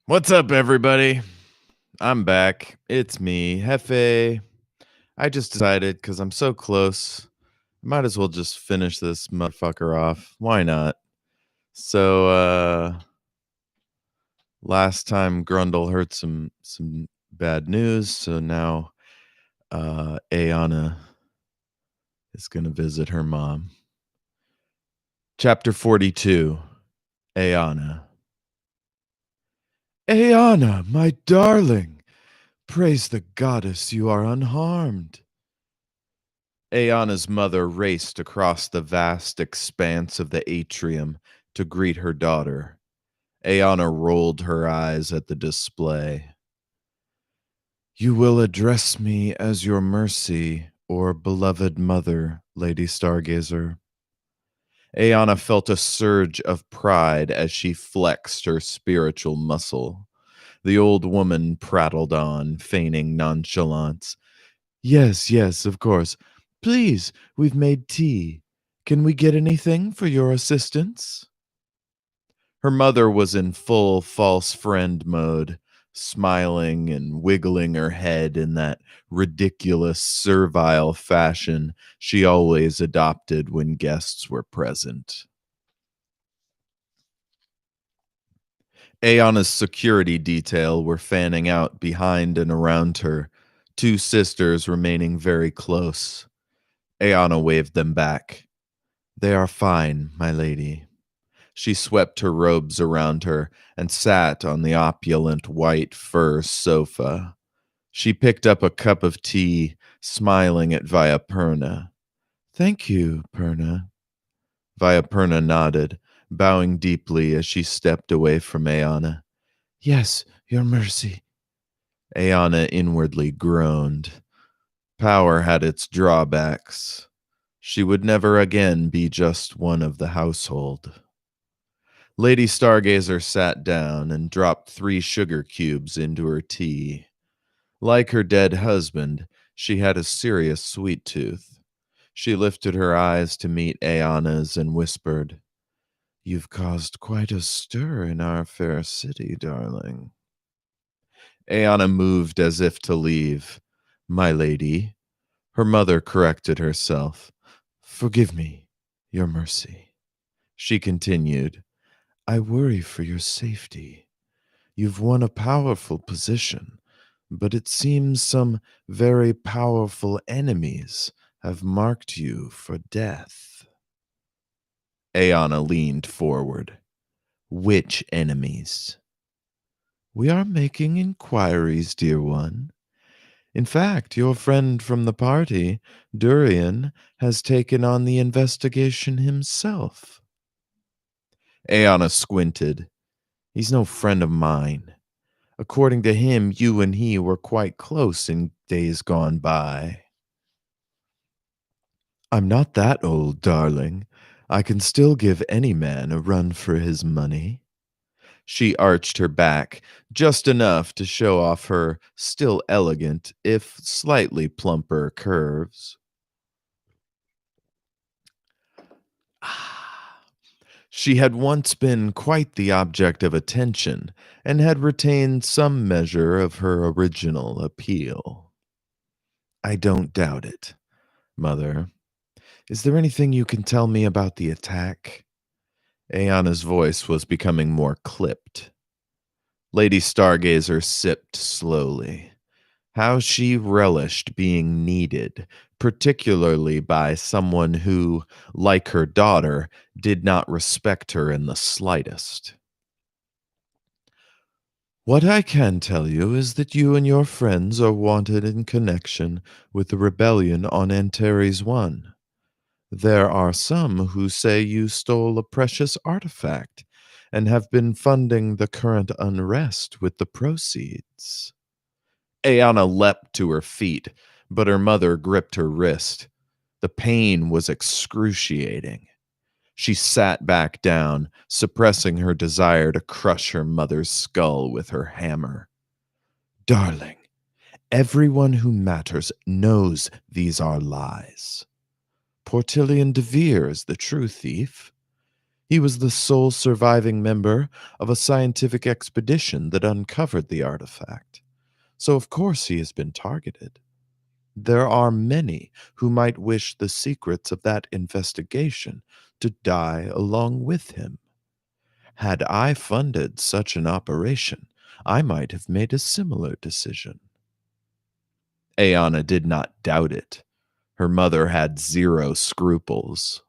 What's up, everybody? I'm back. It's me, Jefe. I just decided because I'm so close, I might as well just finish this motherfucker off. Why not? So, last time Grundle heard some bad news, so now Ayanna is gonna visit her mom. Chapter 42, Ayanna. Ayanna, my darling, praise the goddess you are unharmed. Ayanna's mother raced across the vast expanse of the atrium to greet her daughter. Ayanna rolled her eyes at the display. You will address me as your mercy or beloved mother, Lady Stargazer. Ayanna felt a surge of pride as she flexed her spiritual muscle. The old woman prattled on, feigning nonchalance. Yes, of course. Please, we've made tea. Can we get anything for your assistance? Her mother was in full false friend mode, smiling and wiggling her head in that ridiculous, servile fashion she always adopted when guests were present. Ayanna's security detail were fanning out behind and around her, two sisters remaining very close. Ayanna waved them back. They are fine, my lady. She swept her robes around her and sat on the opulent white fur sofa. She picked up a cup of tea, smiling at Viaperna. Thank you, Perna. Viaperna nodded, bowing deeply as she stepped away from Ayanna. Yes, your mercy. Ayanna inwardly groaned. Power had its drawbacks. She would never again be just one of the household. Lady Stargazer sat down and dropped 3 sugar cubes into her tea. Like her dead husband, she had a serious sweet tooth. She lifted her eyes to meet Ayanna's and whispered, You've caused quite a stir in our fair city, darling. Ayanna moved as if to leave. My lady, her mother corrected herself. Forgive me, your mercy. She continued, I worry for your safety. You've won a powerful position, but it seems some very powerful enemies have marked you for death. Ayanna leaned forward. Which enemies? We are making inquiries, dear one. In fact, your friend from the party, Durian, has taken on the investigation himself. Ayanna squinted. He's no friend of mine. According to him, you and he were quite close in days gone by. I'm not that old, darling. I can still give any man a run for his money. She arched her back, just enough to show off her still elegant, if slightly plumper curves. She had once been quite the object of attention and had retained some measure of her original appeal. I don't doubt it, Mother. Is there anything you can tell me about the attack? Ayanna's voice was becoming more clipped. Lady Stargazer sipped slowly. How she relished being needed, particularly by someone who, like her daughter, did not respect her in the slightest. What I can tell you is that you and your friends are wanted in connection with the rebellion on Antares 1. There are some who say you stole a precious artifact and have been funding the current unrest with the proceeds. Ayanna leapt to her feet, but her mother gripped her wrist. The pain was excruciating. She sat back down, suppressing her desire to crush her mother's skull with her hammer. Darling, everyone who matters knows these are lies. Portillian de Vere is the true thief. He was the sole surviving member of a scientific expedition that uncovered the artifact. So, of course, he has been targeted. There are many who might wish the secrets of that investigation to die along with him. Had I funded such an operation, I might have made a similar decision. Ayanna did not doubt it. Her mother had zero scruples.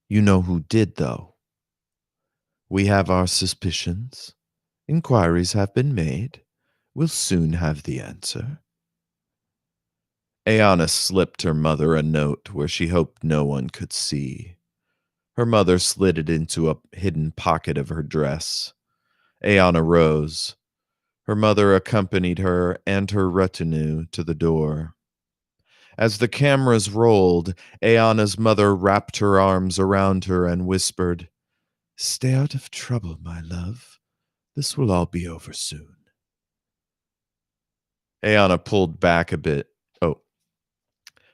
You know who did, though. We have our suspicions. Inquiries have been made. We'll soon have the answer. Ayanna slipped her mother a note where she hoped no one could see. Her mother slid it into a hidden pocket of her dress. Ayanna rose. Her mother accompanied her and her retinue to the door. As the cameras rolled, Ayanna's mother wrapped her arms around her and whispered, "Stay out of trouble, my love. This will all be over soon." Ayanna pulled back a bit. Oh,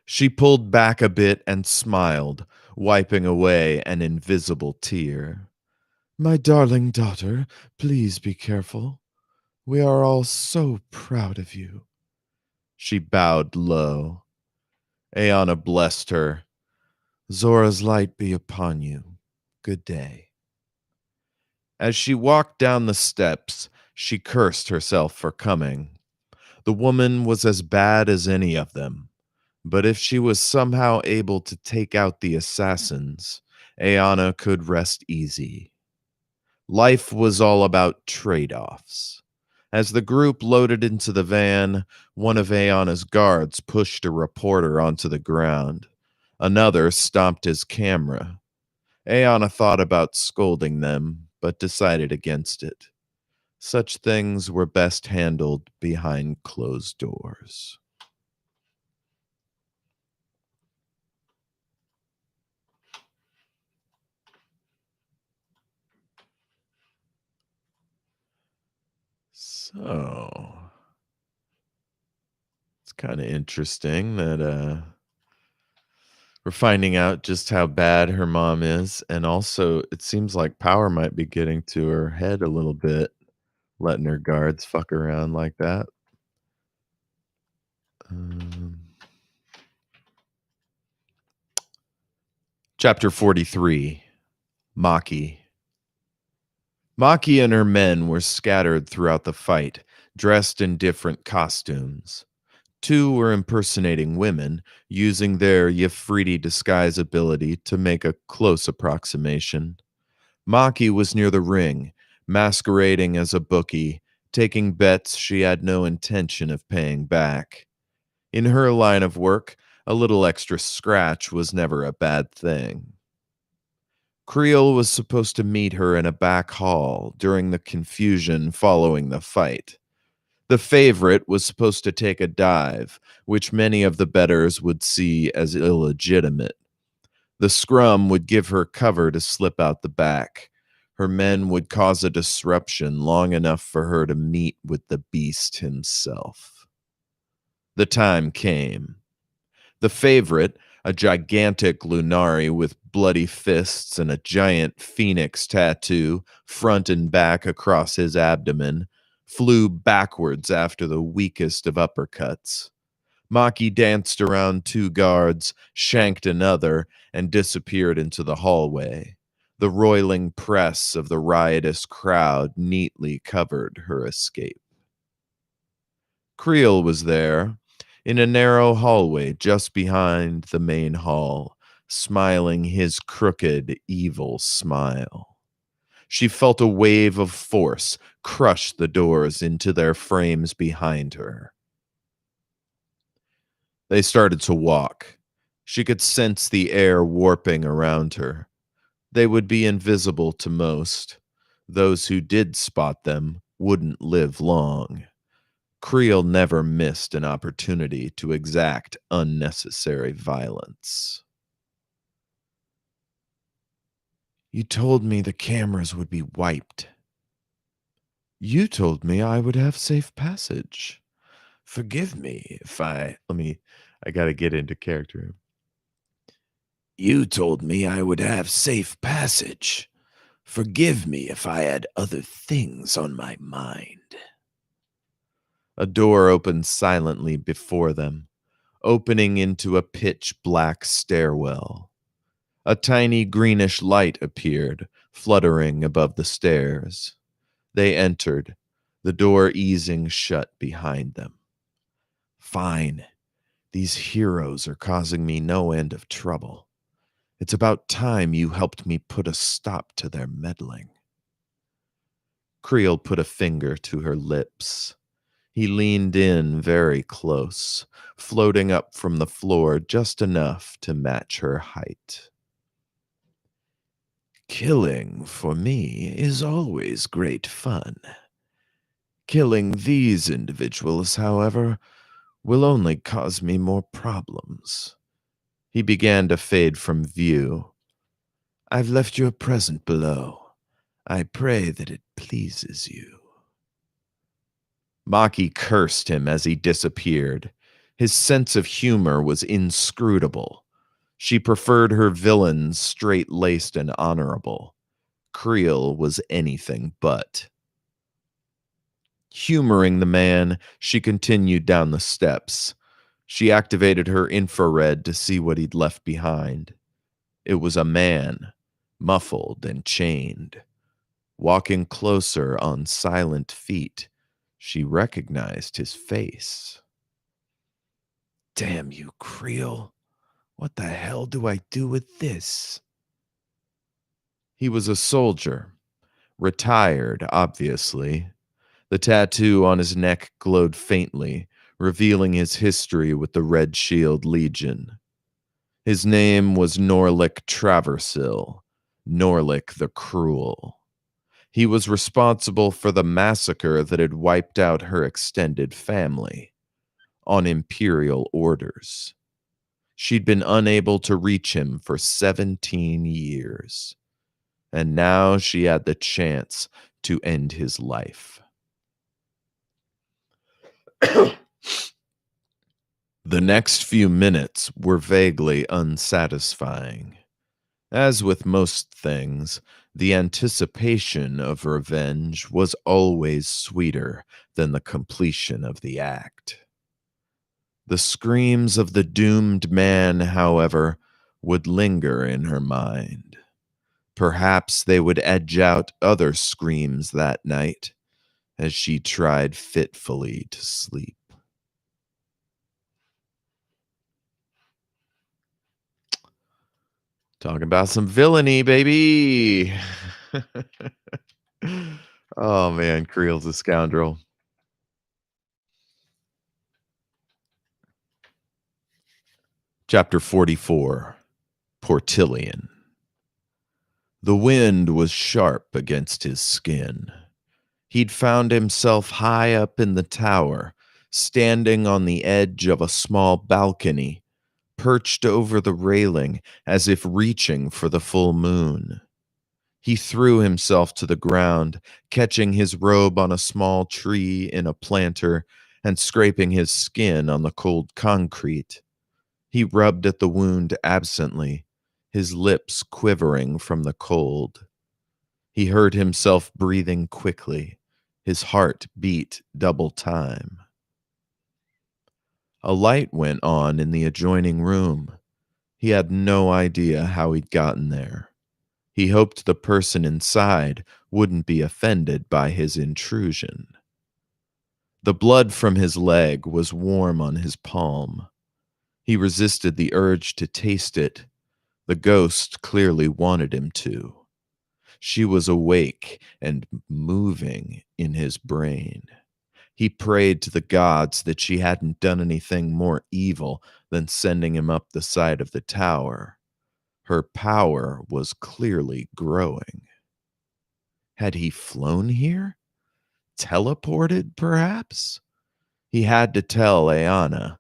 she pulled back a bit and smiled, wiping away an invisible tear. "My darling daughter, please be careful. We are all so proud of you." She bowed low. Ayanna blessed her. "Zora's light be upon you. Good day." As she walked down the steps, she cursed herself for coming. The woman was as bad as any of them, but if she was somehow able to take out the assassins, Ayanna could rest easy. Life was all about trade-offs. As the group loaded into the van, one of Ayanna's guards pushed a reporter onto the ground. Another stomped his camera. Ayanna thought about scolding them, but decided against it. Such things were best handled behind closed doors. So, it's kind of interesting that we're finding out just how bad her mom is, and also it seems like power might be getting to her head a little bit, letting her guards fuck around like that. Um, Chapter 43, Maki. Maki and her men were scattered throughout the fight, dressed in different costumes. Two were impersonating women, using their Yefriti disguise ability to make a close approximation. Maki was near the ring, masquerading as a bookie, taking bets she had no intention of paying back. In her line of work, a little extra scratch was never a bad thing. Creel was supposed to meet her in a back hall during the confusion following the fight. The favorite was supposed to take a dive, which many of the bettors would see as illegitimate. The scrum would give her cover to slip out the back. Her men would cause a disruption long enough for her to meet with the beast himself. The time came. The favorite, a gigantic Lunari with bloody fists and a giant phoenix tattoo front and back across his abdomen, flew backwards after the weakest of uppercuts. Maki danced around two guards, shanked another, and disappeared into the hallway. The roiling press of the riotous crowd neatly covered her escape. Creel was there, in a narrow hallway just behind the main hall, smiling his crooked, evil smile. She felt a wave of force crush the doors into their frames behind her. They started to walk. She could sense the air warping around her. They would be invisible to most. Those who did spot them wouldn't live long. Creel never missed an opportunity to exact unnecessary violence. You told me the cameras would be wiped. You told me I would have safe passage. Forgive me if I gotta get into character. You told me I would have safe passage. Forgive me if I had other things on my mind. A door opened silently before them, opening into a pitch black stairwell. A tiny greenish light appeared, fluttering above the stairs. They entered, the door easing shut behind them. Fine. These heroes are causing me no end of trouble. It's about time you helped me put a stop to their meddling. Creel put a finger to her lips. He leaned in very close, floating up from the floor just enough to match her height. Killing, for me, is always great fun. Killing these individuals, however, will only cause me more problems. He began to fade from view. I've left you a present below. I pray that it pleases you. Maki cursed him as he disappeared. His sense of humor was inscrutable. She preferred her villains straight-laced and honorable. Creel was anything but. Humoring the man, she continued down the steps. She activated her infrared to see what he'd left behind. It was a man, muffled and chained. Walking closer on silent feet, she recognized his face. Damn you, Creel. What the hell do I do with this? He was a soldier. Retired, obviously. The tattoo on his neck glowed faintly, revealing his history with the Red Shield Legion. His name was Norlick Traversil, Norlick the Cruel. He was responsible for the massacre that had wiped out her extended family, on Imperial orders. She'd been unable to reach him for 17 years, and now she had the chance to end his life. The next few minutes were vaguely unsatisfying. As with most things, the anticipation of revenge was always sweeter than the completion of the act. The screams of the doomed man, however, would linger in her mind. Perhaps they would edge out other screams that night as she tried fitfully to sleep. Talking about some villainy, baby. Oh man, Creel's a scoundrel. Chapter 44, Portillian. The wind was sharp against his skin. He'd found himself high up in the tower, standing on the edge of a small balcony, perched over the railing as if reaching for the full moon. He threw himself to the ground, catching his robe on a small tree in a planter and scraping his skin on the cold concrete. He rubbed at the wound absently, his lips quivering from the cold. He heard himself breathing quickly. His heart beat double time. A light went on in the adjoining room. He had no idea how he'd gotten there. He hoped the person inside wouldn't be offended by his intrusion. The blood from his leg was warm on his palm. He resisted the urge to taste it. The ghost clearly wanted him to. She was awake and moving in his brain. He prayed to the gods that she hadn't done anything more evil than sending him up the side of the tower. Her power was clearly growing. Had he flown here? Teleported, perhaps? He had to tell Ayanna,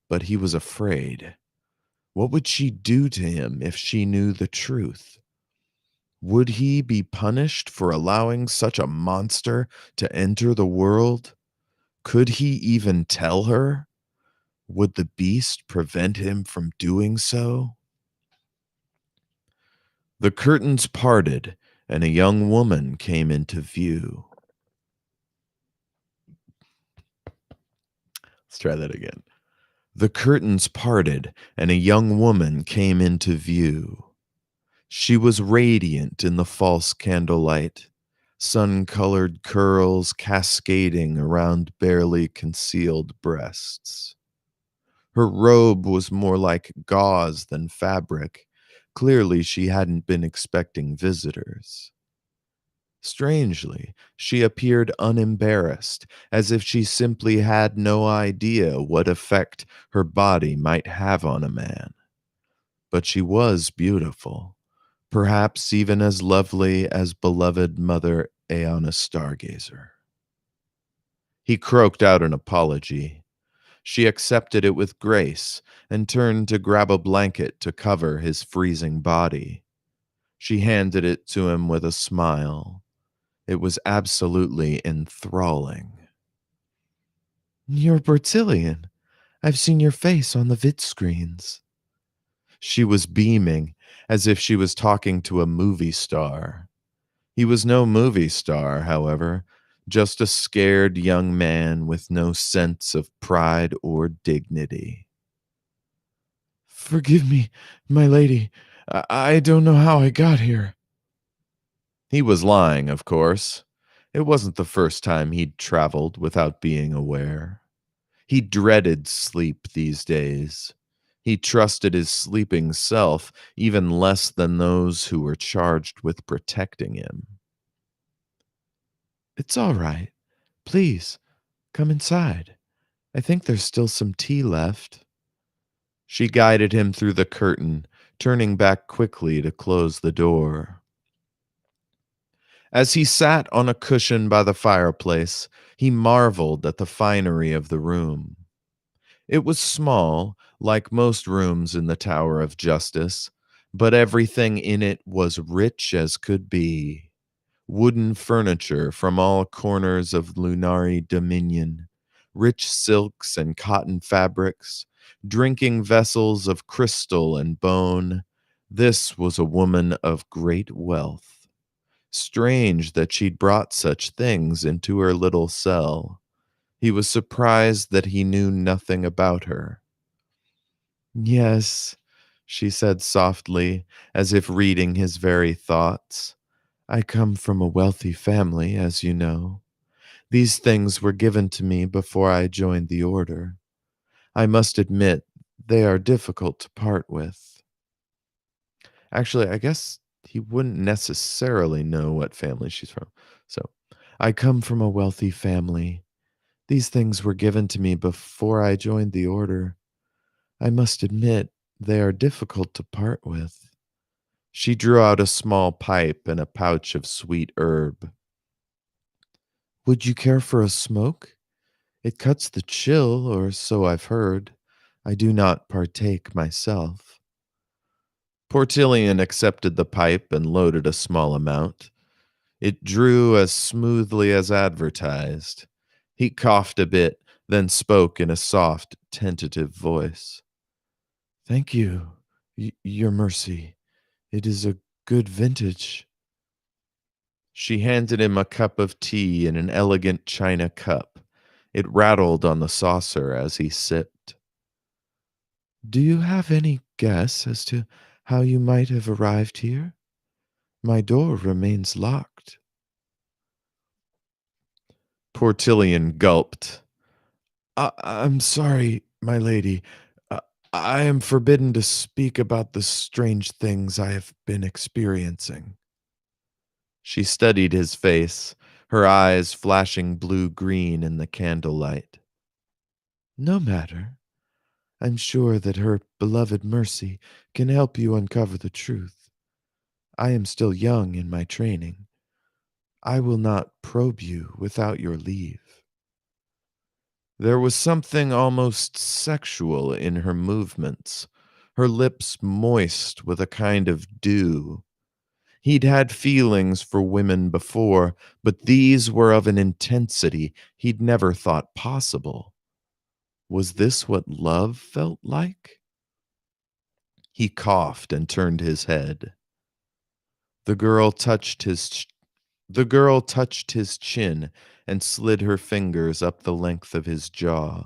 but he was afraid. What would she do to him if she knew the truth? Would he be punished for allowing such a monster to enter the world? Could he even tell her? Would the beast prevent him from doing so? The curtains parted, and a young woman came into view. Let's try that again. The curtains parted, and a young woman came into view. She was radiant in the false candlelight, sun-colored curls cascading around barely concealed breasts. Her robe was more like gauze than fabric. Clearly, she hadn't been expecting visitors. Strangely, she appeared unembarrassed, as if she simply had no idea what effect her body might have on a man. But she was beautiful, perhaps even as lovely as beloved Mother Ayanna Stargazer. He croaked out an apology. She accepted it with grace and turned to grab a blanket to cover his freezing body. She handed it to him with a smile. It was absolutely enthralling. You're Bertillian. I've seen your face on the vid screens. She was beaming, as if she was talking to a movie star. He was no movie star, however, just a scared young man with no sense of pride or dignity. Forgive me, my lady. I don't know how I got here. He was lying, of course. It wasn't the first time he'd traveled without being aware. He dreaded sleep these days. He trusted his sleeping self even less than those who were charged with protecting him. It's all right. Please, come inside. I think there's still some tea left. She guided him through the curtain, turning back quickly to close the door. As he sat on a cushion by the fireplace, he marveled at the finery of the room. It was small, like most rooms in the Tower of Justice, but everything in it was rich as could be. Wooden furniture from all corners of Lunari Dominion, rich silks and cotton fabrics, drinking vessels of crystal and bone. This was a woman of great wealth. Strange that she'd brought such things into her little cell. He was surprised that he knew nothing about her. Yes, she said softly, as if reading his very thoughts. I come from a wealthy family, as you know. These things were given to me before I joined the order. I must admit, they are difficult to part with. Actually, I guess he wouldn't necessarily know what family she's from. So, I come from a wealthy family. These things were given to me before I joined the order. I must admit, they are difficult to part with. She drew out a small pipe and a pouch of sweet herb. Would you care for a smoke? It cuts the chill, or so I've heard. I do not partake myself. Portillian accepted the pipe and loaded a small amount. It drew as smoothly as advertised. He coughed a bit, then spoke in a soft, tentative voice. Thank you, your mercy. It is a good vintage. She handed him a cup of tea in an elegant china cup. It rattled on the saucer as he sipped. Do you have any guess as to how you might have arrived here? My door remains locked. Portillian gulped. I'm sorry, my lady. Uh, I am forbidden to speak about the strange things I have been experiencing. She studied his face, her eyes flashing blue-green in the candlelight. No matter. I'm sure that her beloved Mercy can help you uncover the truth. I am still young in my training. I will not probe you without your leave. There was something almost sexual in her movements, her lips moist with a kind of dew. He'd had feelings for women before, but these were of an intensity he'd never thought possible. Was this what love felt like? He coughed and turned his head. The girl touched his ch- the girl touched his chin and slid her fingers up the length of his jaw.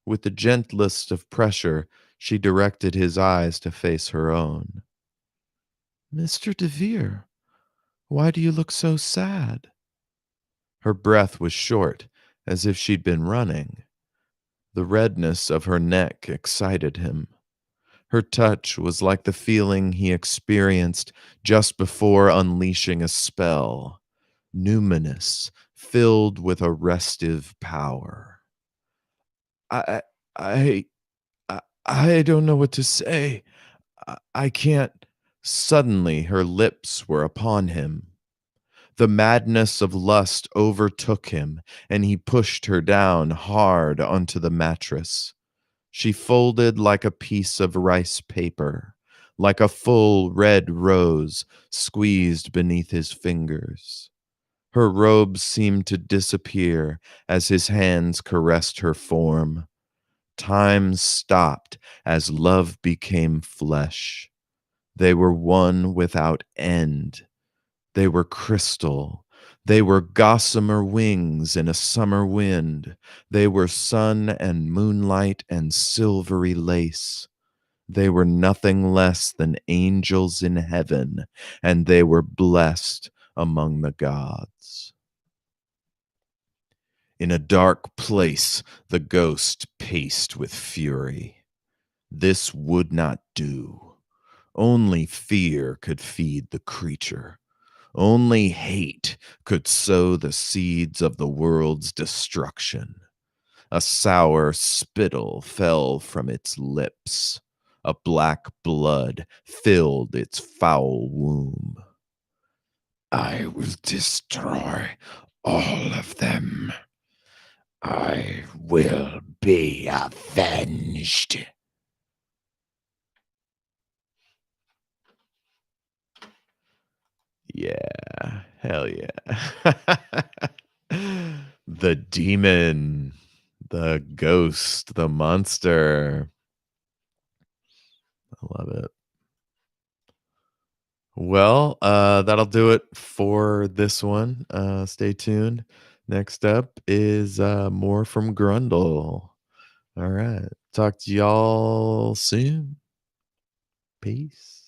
With the gentlest of pressure, she directed his eyes to face her own. Mr. DeVere, why do you look so sad? Her breath was short, as if she'd been running. The redness of her neck excited him. Her touch was like the feeling he experienced just before unleashing a spell, numinous, filled with a restive power. I, I, I don't know what to say. I can't. Suddenly, her lips were upon him. The madness of lust overtook him, and he pushed her down hard onto the mattress. She folded like a piece of rice paper, like a full red rose squeezed beneath his fingers. Her robes seemed to disappear as his hands caressed her form. Time stopped as love became flesh. They were one without end. They were crystal. They were gossamer wings in a summer wind. They were sun and moonlight and silvery lace. They were nothing less than angels in heaven, and they were blessed among the gods. In a dark place, the ghost paced with fury. This would not do. Only fear could feed the creature. Only hate could sow the seeds of the world's destruction. A sour spittle fell from its lips. A black blood filled its foul womb. I will destroy all of them. I will be avenged. Yeah, hell yeah. The demon, the ghost, the monster. I love it. Well, that'll do it for this one. Stay tuned. Next up is more from Grundle. All right. Talk to y'all soon. Peace.